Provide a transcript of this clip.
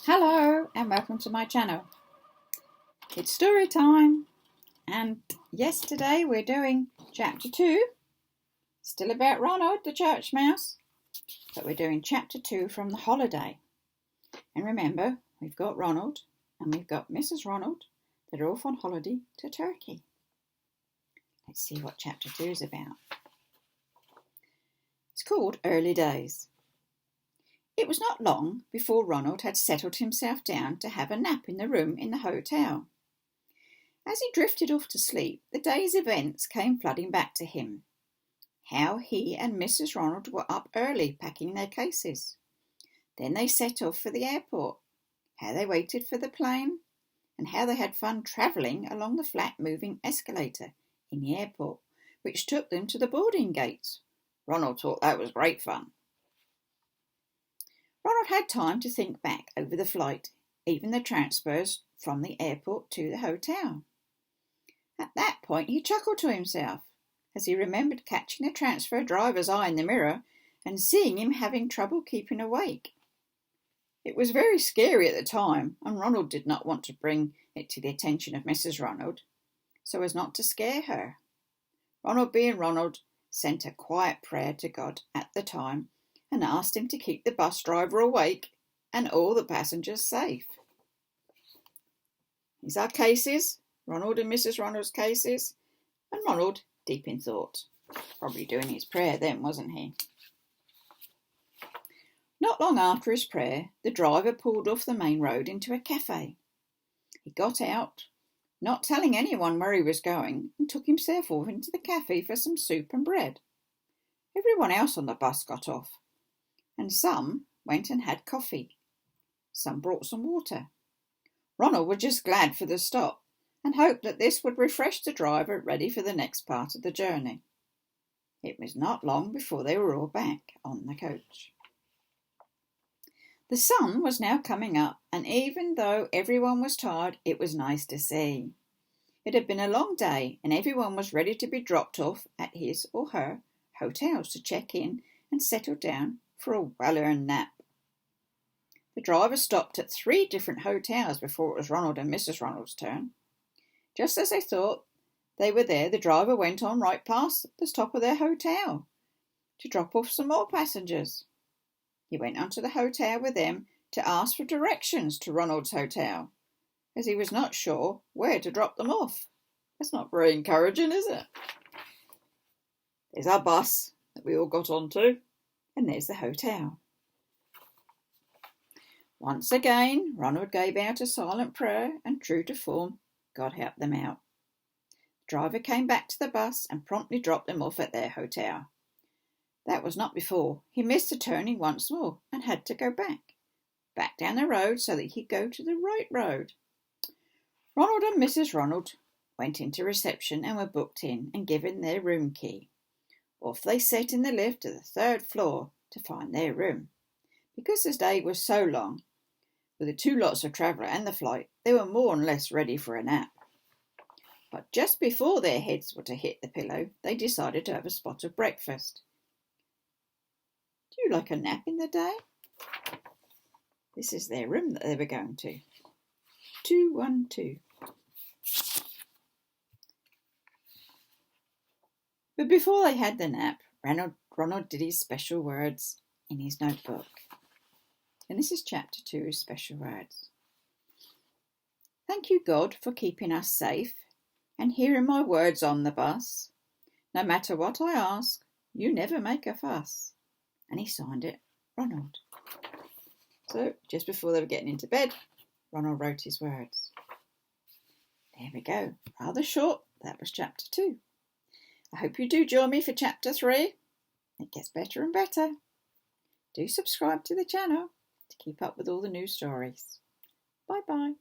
Hello and welcome to my channel. It's story time, and yesterday we're doing chapter 2, still about Ronald the church mouse, but we're doing chapter 2 from the holiday. And remember, we've got Ronald and we've got Mrs. Ronald that are off on holiday to Turkey. Let's see what chapter 2 is about. It's called Early Days. It was not long before Ronald had settled himself down to have a nap in the room in the hotel. As he drifted off to sleep, the day's events came flooding back to him. How he and Mrs. Ronald were up early packing their cases. Then they set off for the airport. How they waited for the plane, and how they had fun travelling along the flat-moving escalator in the airport, which took them to the boarding gates. Ronald thought that was great fun. Ronald had time to think back over the flight, even the transfers from the airport to the hotel. At that point he chuckled to himself, as he remembered catching the transfer driver's eye in the mirror and seeing him having trouble keeping awake. It was very scary at the time, and Ronald did not want to bring it to the attention of Mrs. Ronald, so as not to scare her. Ronald, being Ronald, sent a quiet prayer to God at the time and asked him to keep the bus driver awake and all the passengers safe. These are cases, Ronald and Mrs. Ronald's cases, and Ronald deep in thought. Probably doing his prayer then, wasn't he? Not long after his prayer, the driver pulled off the main road into a cafe. He got out, not telling anyone where he was going, and took himself off into the cafe for some soup and bread. Everyone else on the bus got off, and some went and had coffee. Some brought some water. Ronald was just glad for the stop and hoped that this would refresh the driver ready for the next part of the journey. It was not long before they were all back on the coach. The sun was now coming up, and even though everyone was tired, it was nice to see. It had been a long day, and everyone was ready to be dropped off at his or her hotels to check in and settle down for a well-earned nap. The driver stopped at 3 different hotels before it was Ronald and Mrs. Ronald's turn. Just as they thought they were there, the driver went on right past the top of their hotel to drop off some more passengers. He went on to the hotel with them to ask for directions to Ronald's hotel, as he was not sure where to drop them off. That's not very encouraging, is it? There's our bus that we all got onto, and there's the hotel. Once again, Ronald gave out a silent prayer, and true to form, God helped them out. The driver came back to the bus and promptly dropped them off at their hotel. That was not before. He missed the turning once more and had to go back down the road so that he could go to the right road. Ronald and Mrs. Ronald went into reception and were booked in and given their room key. Off they set in the lift to the 3rd floor to find their room. Because the day was so long, with the 2 lots of traveller and the flight, they were more or less ready for a nap. But just before their heads were to hit the pillow, they decided to have a spot of breakfast. Do you like a nap in the day? This is their room that they were going to. 212. But before they had the nap, Ronald did his special words in his notebook. And this is chapter 2, special words. Thank you, God, for keeping us safe and hearing my words on the bus. No matter what I ask, you never make a fuss. And he signed it, Ronald. So, just before they were getting into bed, Ronald wrote his words. There we go. Rather short. That was chapter 2. I hope you do join me for chapter 3. It gets better and better. Do subscribe to the channel to keep up with all the new stories. Bye-bye.